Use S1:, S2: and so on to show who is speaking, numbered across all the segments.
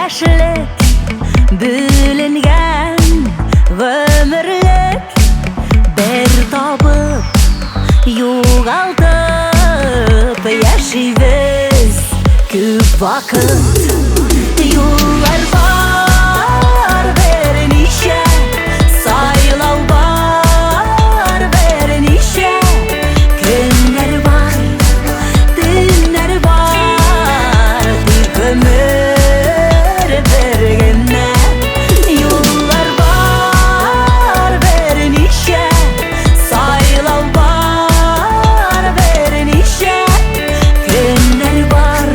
S1: yaşlık bölüngen ömürlük bir topib yo'g'altib yashaymiz ko'p vaqt. Yollar var bernişe, saylov var bernişe, günler var, tunlar var, ömür birgina. Yollar var bernişe, saylov var bernişe, günler var,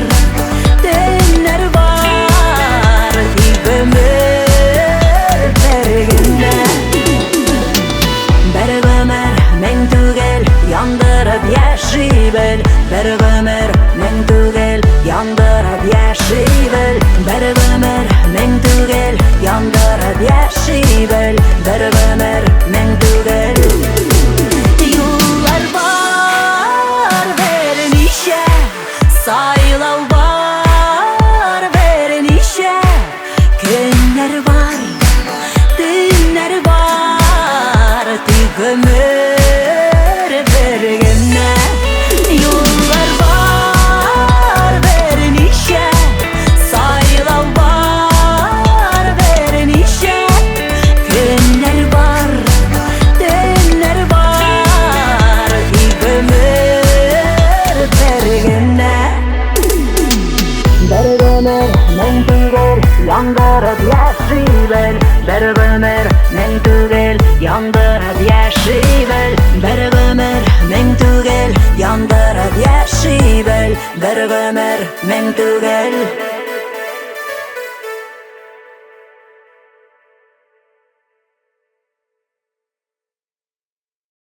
S1: tunlar var, ömür birgina. Bir ömür men tugel yandırıp yaşaybil, bir ömür men tugel yandırıp yaşaybil, bir ömür men tugel yandırıp yaşaybil, bir ömür men tugel. Yollar var bernişe, saylov var bernişe, günler var, tunlar var, ömür birgina. Yollar var bernişe, saylov var bernişe, günler var, tunlar var, ömür birgina. Bir ömür men tugel yandırıp yaşaybil, bir ömür men tugel yandırıp yaşaybil, bir ömür men tugel yandırıp yaşaybil, bir ömür men tugel.